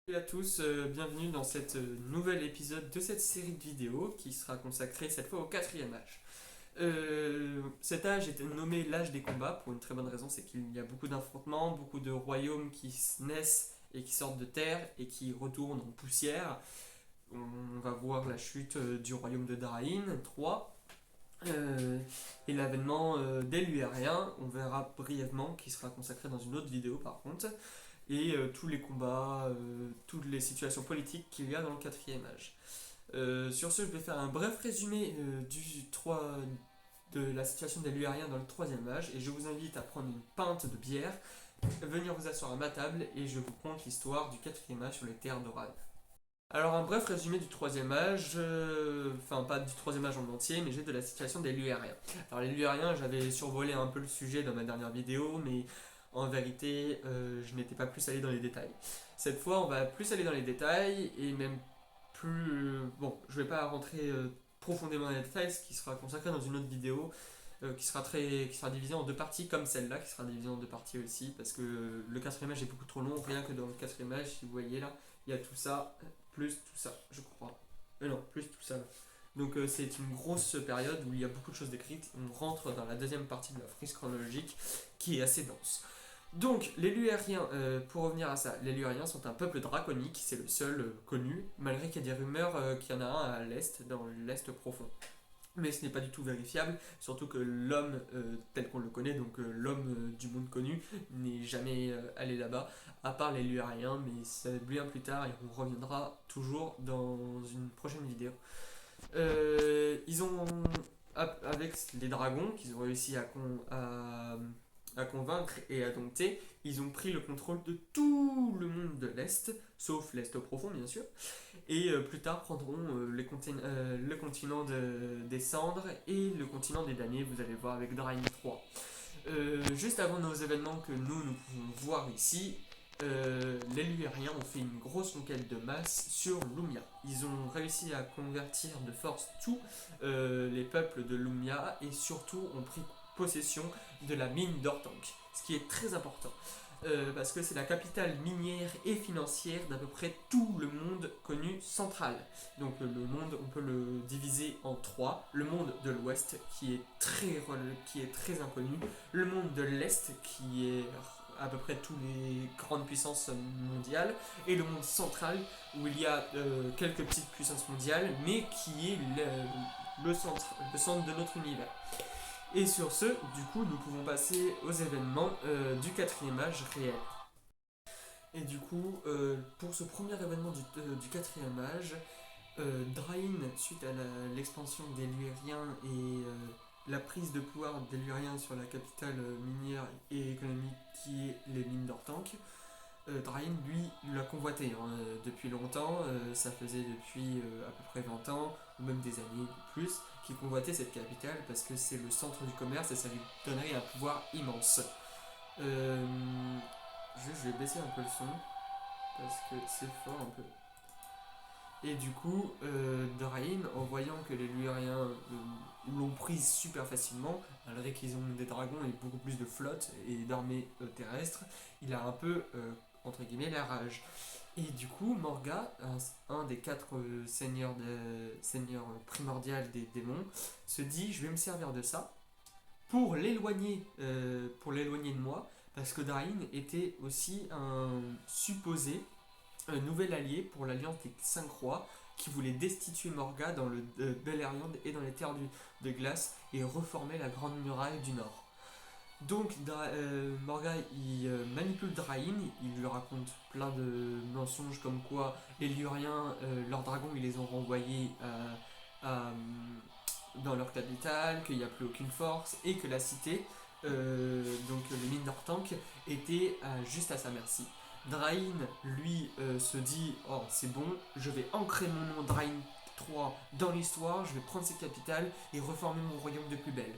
Salut à tous, bienvenue dans cette nouvel épisode de cette série de vidéos qui sera consacrée cette fois au quatrième âge. Cet âge est nommé l'âge des combats pour une très bonne raison, c'est qu'il y a beaucoup d'affrontements, beaucoup de royaumes qui naissent et qui sortent de terre et qui retournent en poussière. On va voir la chute du royaume de Darain, 3, et l'avènement des Luériens, on verra brièvement, qui sera consacré dans une autre vidéo par contre, et tous les combats, toutes les situations politiques qu'il y a dans le quatrième âge. Sur ce, je vais faire un bref résumé de la situation des Luériens dans le troisième âge, et je vous invite à prendre une pinte de bière, venir vous asseoir à ma table, et je vous conte l'histoire du quatrième âge sur les terres d'Oran. Alors un bref résumé du troisième âge, enfin pas du troisième âge en entier, mais j'ai de la situation des Luériens. Alors les Luériens, j'avais survolé un peu le sujet dans ma dernière vidéo, mais en vérité, je n'étais pas plus allé dans les détails. Cette fois, on va plus aller dans les détails, et même plus... bon, je vais pas rentrer profondément dans les détails, ce qui sera consacré dans une autre vidéo, qui sera divisée en deux parties, comme celle-là, qui sera divisée en deux parties aussi, parce que le quatrième âge est beaucoup trop long, rien que dans le quatrième âge, si vous voyez là, il y a tout ça, plus tout ça, je crois. Non, plus tout ça. Donc c'est une grosse période où il y a beaucoup de choses décrites. On rentre dans la deuxième partie de la frise chronologique qui est assez dense. Donc les Luériens, pour revenir à ça, les Luériens sont un peuple draconique, c'est le seul connu, malgré qu'il y a des rumeurs qu'il y en a un à l'est, dans l'est profond. Mais ce n'est pas du tout vérifiable, surtout que l'homme tel qu'on le connaît, donc l'homme du monde connu, n'est jamais allé là-bas, à part les Luériens, mais c'est bien plus tard et on reviendra toujours dans une prochaine vidéo. Ils ont, avec les dragons qu'ils ont réussi à convaincre et à dompter, ils ont pris le contrôle de tout le monde de l'Est, sauf l'Est profond bien sûr, et plus tard prendront le continent des cendres et le continent des damnés, vous allez voir avec Drain 3. Juste avant nos événements que nous pouvons voir ici, les Luériens ont fait une grosse conquête de masse sur Lumia. Ils ont réussi à convertir de force tous les peuples de Lumia et surtout ont pris possession de la mine d'Ortank, ce qui est très important. Parce que c'est la capitale minière et financière d'à peu près tout le monde connu central. Donc le monde, on peut le diviser en trois. Le monde de l'Ouest qui est très inconnu. Le monde de l'Est qui est à peu près toutes les grandes puissances mondiales. Et le monde central où il y a quelques petites puissances mondiales, mais qui est le centre de notre univers. Et sur ce, du coup, nous pouvons passer aux événements du quatrième âge réel. Et du coup, pour ce premier événement du quatrième âge, Drain, suite à l'expansion des Luériens et la prise de pouvoir des Luériens sur la capitale minière et économique qui est les mines d'Ortank, Drain, lui, l'a convoité depuis longtemps, ça faisait depuis à peu près 20 ans, ou même des années de plus, qu'il convoitait cette capitale parce que c'est le centre du commerce et ça lui donnerait un pouvoir immense. Euh, je vais baisser un peu le son parce que c'est fort un peu. Et du coup, Drain, en voyant que les Luériens l'ont prise super facilement, malgré qu'ils ont des dragons et beaucoup plus de flotte et d'armées terrestres, il a un peu, entre guillemets, la rage. Et du coup, Morga, un des quatre seigneurs primordiaux des démons, se dit je vais me servir de ça pour l'éloigner de moi, parce que Drain était aussi un supposé un nouvel allié pour l'alliance des cinq rois qui voulait destituer Morga dans le Beleriand et dans les terres de glace et reformer la grande muraille du nord. Donc Morga il manipule Drain, il lui raconte plein de mensonges comme quoi les Luriens, leurs dragons, ils les ont renvoyés dans leur capitale, qu'il n'y a plus aucune force et que la cité, donc les mines d'Ortank, était juste à sa merci. Drain, lui, se dit oh, c'est bon, je vais ancrer mon nom Drain 3 dans l'histoire, je vais prendre cette capitale et reformer mon royaume de plus belle.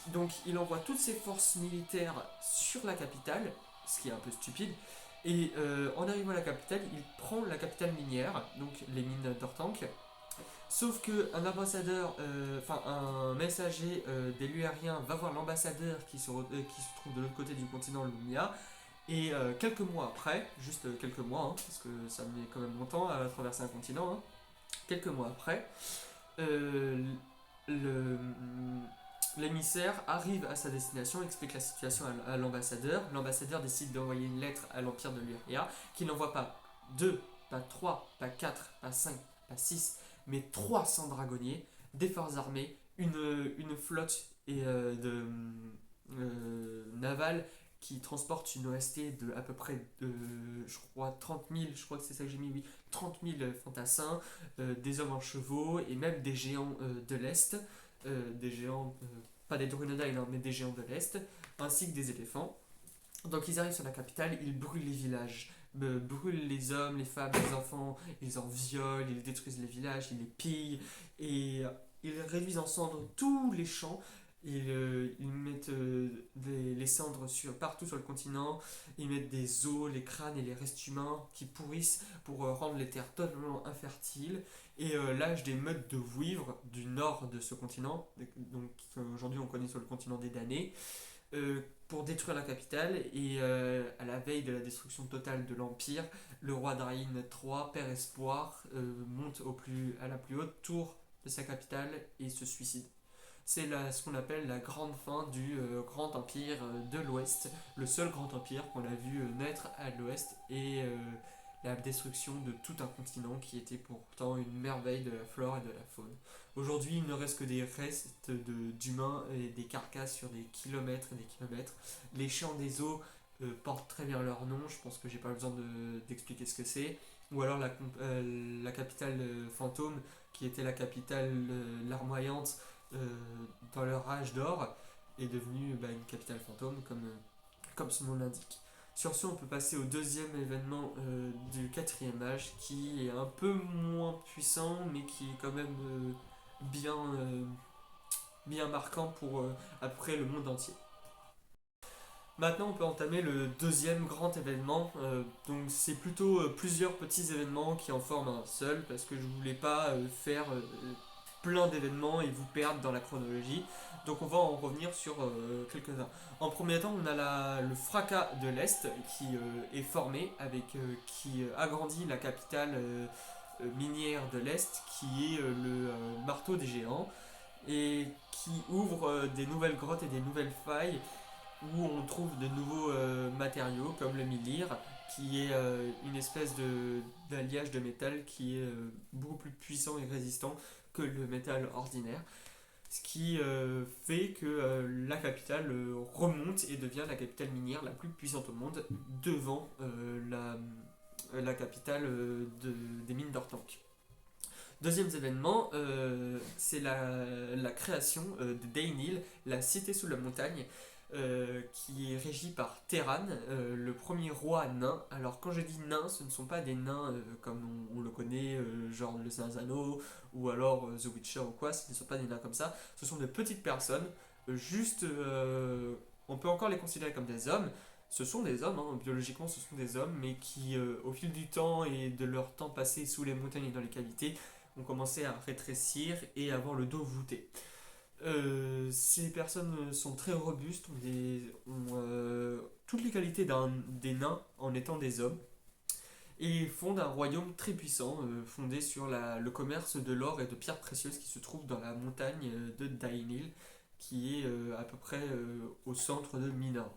Donc il envoie toutes ses forces militaires sur la capitale, ce qui est un peu stupide, et en arrivant à la capitale, il prend la capitale minière, donc les mines d'Ortank. Sauf que un ambassadeur, un messager des Luériens va voir l'ambassadeur qui se trouve de l'autre côté du continent Lumia Et quelques mois après, juste quelques mois, hein, parce que ça met quand même longtemps à traverser un continent, hein, quelques mois après, euh, le, l'émissaire arrive à sa destination, explique la situation à l'ambassadeur. L'ambassadeur décide d'envoyer une lettre à l'Empire de Luria, qui n'envoie pas 2, pas 3, pas 4, pas 5, pas 6, mais 300 dragonniers, des forces armées, une flotte navale qui transporte une OST de à peu près, je crois, 30 000, je crois que c'est ça que j'ai mis, oui, 30 000 fantassins, des hommes en chevaux et même des géants de l'Est, des géants, pas des Drunodain, hein, mais des géants de l'Est, ainsi que des éléphants. Donc ils arrivent sur la capitale, ils brûlent les villages, brûlent les hommes, les femmes, les enfants, ils en violent, ils détruisent les villages, ils les pillent, et ils réduisent en cendres tous les champs. Ils mettent les cendres partout sur le continent, ils mettent des os, les crânes et les restes humains qui pourrissent pour rendre les terres totalement infertiles. Et l'âge des meutes de vouivre du nord de ce continent, donc aujourd'hui on connaît sur le continent des damnés, pour détruire la capitale. Et à la veille de la destruction totale de l'Empire, le roi Dain III, Père Espoir, monte à la plus haute tour de sa capitale et se suicide. C'est ce qu'on appelle la grande fin du grand empire de l'Ouest, le seul grand empire qu'on a vu naître à l'Ouest, et la destruction de tout un continent qui était pourtant une merveille de la flore et de la faune. Aujourd'hui, il ne reste que des restes d'humains et des carcasses sur des kilomètres et des kilomètres. Les champs des eaux portent très bien leur nom, je pense que j'ai pas besoin d'expliquer ce que c'est. Ou alors la capitale fantôme, qui était la capitale larmoyante euh, dans leur âge d'or, est devenue une capitale fantôme, comme son nom l'indique. Sur ce, on peut passer au deuxième événement du quatrième âge, qui est un peu moins puissant, mais qui est quand même bien, bien marquant pour à peu près le monde entier. Maintenant, on peut entamer le deuxième grand événement. Donc, c'est plutôt plusieurs petits événements qui en forment un seul, parce que je voulais pas faire plein d'événements et vous perdre dans la chronologie. Donc, on va en revenir sur quelques-uns. En premier temps, on a le fracas de l'Est qui est formé, qui agrandit la capitale minière de l'Est, qui est le marteau des géants, et qui ouvre des nouvelles grottes et des nouvelles failles où on trouve de nouveaux matériaux comme le millir, qui est une espèce d'alliage de métal qui est beaucoup plus puissant et résistant que le métal ordinaire. Ce qui fait que la capitale remonte et devient la capitale minière la plus puissante au monde, devant la capitale des mines d'Ortanque. Deuxième événement, c'est la création de Daynil, la cité sous la montagne, qui est régie par Terran, le premier roi nain. Alors quand je dis nain, ce ne sont pas des nains comme on le connaît, genre le Seigneur des Anneaux ou alors The Witcher ou quoi, ce ne sont pas des nains comme ça, ce sont de petites personnes, juste, on peut encore les considérer comme des hommes. Ce sont des hommes, hein, biologiquement ce sont des hommes, mais qui au fil du temps et de leur temps passé sous les montagnes et dans les cavités, ont commencé à rétrécir et à avoir le dos voûté. Ces personnes sont très robustes, ont toutes les qualités des nains en étant des hommes, et fondent un royaume très puissant, fondé sur le commerce de l'or et de pierres précieuses qui se trouve dans la montagne de Dainil, qui est à peu près au centre de Minar.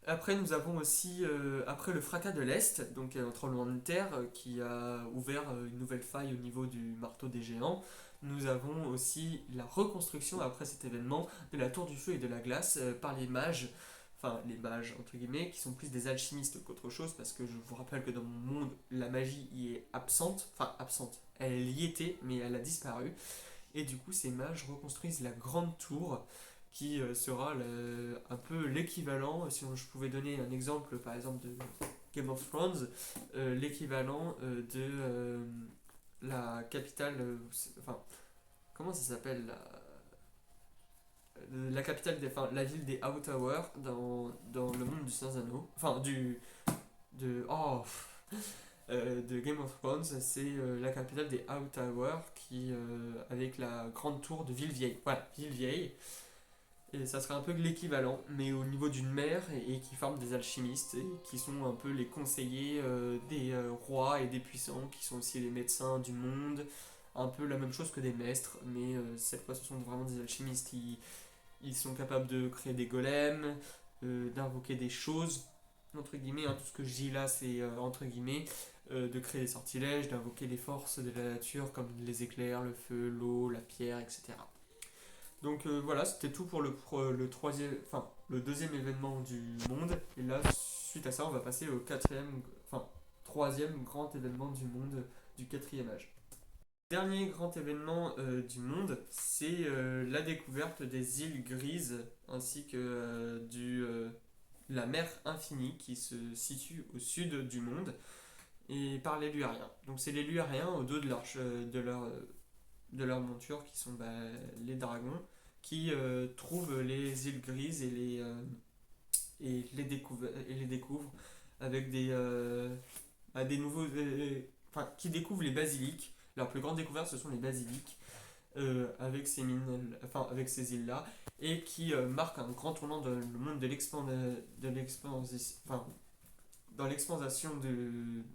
Après, nous avons aussi, après le fracas de l'Est, donc un tremblement de terre qui a ouvert une nouvelle faille au niveau du marteau des géants, nous avons aussi la reconstruction après cet événement de la tour du feu et de la glace par les mages, enfin les mages entre guillemets, qui sont plus des alchimistes qu'autre chose, parce que je vous rappelle que dans mon monde, la magie y est absente, enfin absente, elle y était, mais elle a disparu, et du coup ces mages reconstruisent la grande tour qui sera un peu l'équivalent, si je pouvais donner un exemple par exemple de Game of Thrones, l'équivalent de la capitale, enfin comment ça s'appelle la capitale enfin la ville des Hightower dans le monde du Seigneur des Anneaux, enfin de, oh, de Game of Thrones, c'est la capitale des Hightower qui avec la grande tour de Villevieille. Voilà, Villevieille. Et ça serait un peu l'équivalent, mais au niveau d'une mer, et qui forment des alchimistes, et qui sont un peu les conseillers des rois et des puissants, qui sont aussi les médecins du monde. Un peu la même chose que des maîtres, mais cette fois ce sont vraiment des alchimistes. Ils sont capables de créer des golems, d'invoquer des choses, entre guillemets, hein, tout ce que je dis là c'est entre guillemets, de créer des sortilèges, d'invoquer les forces de la nature comme les éclairs, le feu, l'eau, la pierre, etc. Donc voilà, c'était tout pour le troisième, enfin le deuxième événement du monde. Et là, suite à ça, on va passer au quatrième, enfin troisième grand événement du monde du quatrième âge. Dernier grand événement du monde, c'est la découverte des îles grises ainsi que la mer infinie qui se situe au sud du monde et par les Luariens. Donc c'est les Luariens au dos de leur monture qui sont les dragons qui trouvent les îles grises et les découvrent avec des nouveaux. Enfin, qui découvrent les basiliques. Leur plus grande découverte, ce sont les basiliques avec ces mines, enfin avec ces îles-là, et qui marquent un grand tournant dans le monde enfin, dans l'expansion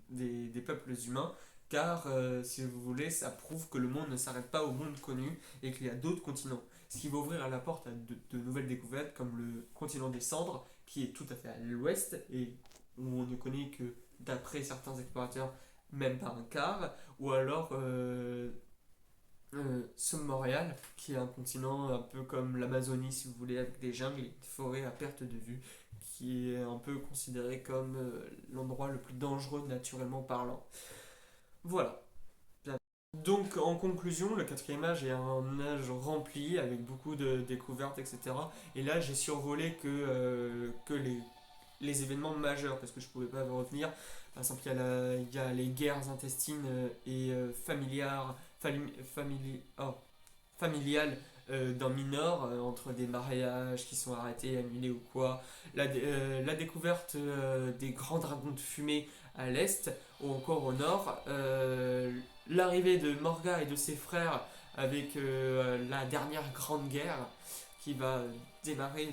des peuples humains, car si vous voulez, ça prouve que le monde ne s'arrête pas au monde connu et qu'il y a d'autres continents. Ce qui va ouvrir la porte à de nouvelles découvertes, comme le continent des cendres, qui est tout à fait à l'ouest et où on ne connaît que, d'après certains explorateurs, même pas un quart, ou alors Montréal, qui est un continent un peu comme l'Amazonie, si vous voulez, avec des jungles et des forêts à perte de vue, qui est un peu considéré comme l'endroit le plus dangereux naturellement parlant. Voilà. Donc en conclusion, le quatrième âge est un âge rempli avec beaucoup de découvertes, etc. Et là j'ai survolé que les événements majeurs parce que je pouvais pas retenir. Par exemple, il y a les guerres intestines et familiales dans Minor, entre des mariages qui sont arrêtés, annulés ou quoi. La découverte des grands dragons de fumée à l'est ou encore au nord. L'arrivée de Morga et de ses frères avec la dernière grande guerre qui va démarrer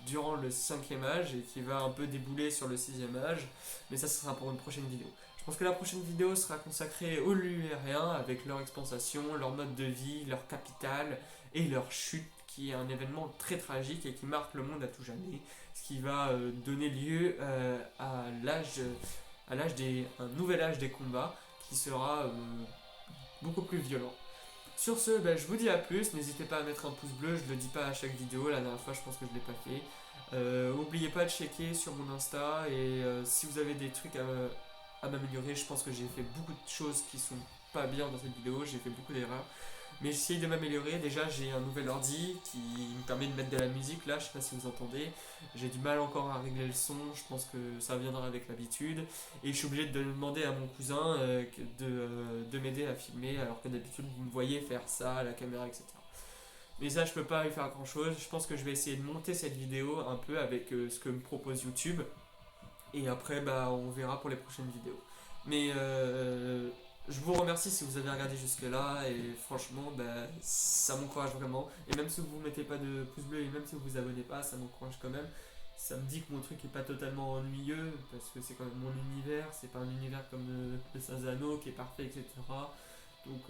durant le cinquième âge et qui va un peu débouler sur le sixième âge. Mais ça, ce sera pour une prochaine vidéo. Je pense que la prochaine vidéo sera consacrée aux Luériens avec leur expansion, leur mode de vie, leur capitale et leur chute, qui est un événement très tragique et qui marque le monde à tout jamais, ce qui va donner lieu un nouvel âge des combats qui sera beaucoup plus violent. Sur ce, je vous dis à plus, n'hésitez pas à mettre un pouce bleu, je le dis pas à chaque vidéo, la dernière fois je pense que je l'ai pas fait. N'oubliez pas de checker sur mon Insta et si vous avez des trucs à m'améliorer, je pense que j'ai fait beaucoup de choses qui sont pas bien dans cette vidéo, j'ai fait beaucoup d'erreurs. Mais j'essaye de m'améliorer. Déjà, j'ai un nouvel ordi qui me permet de mettre de la musique. Là, je sais pas si vous entendez. J'ai du mal encore à régler le son. Je pense que ça viendra avec l'habitude. Et je suis obligé de demander à mon cousin de m'aider à filmer, alors que d'habitude, vous me voyez faire ça à la caméra, etc. Mais ça, je peux pas y faire grand chose. Je pense que je vais essayer de monter cette vidéo un peu avec ce que me propose YouTube. Et après, on verra pour les prochaines vidéos. Mais je vous remercie si vous avez regardé jusque là et franchement ça m'encourage vraiment. Et même si vous ne mettez pas de pouce bleu et même si vous vous abonnez pas, ça m'encourage quand même. Ça me dit que mon truc est pas totalement ennuyeux parce que c'est quand même mon univers, c'est pas un univers comme le Sazano qui est parfait, etc. Donc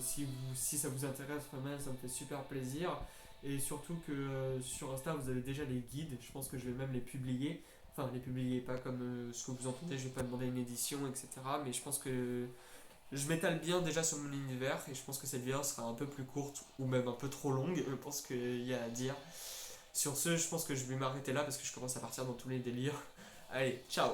si ça vous intéresse vraiment, ça me fait super plaisir. Et surtout que sur Insta vous avez déjà les guides, je pense que je vais même les publier. Enfin, les publier pas comme ce que vous entendez, je vais pas demander une édition, etc. Mais je pense que je m'étale bien déjà sur mon univers et je pense que cette vidéo sera un peu plus courte ou même un peu trop longue. Je pense qu'il y a à dire. Sur ce, je pense que je vais m'arrêter là parce que je commence à partir dans tous les délires. Allez, ciao!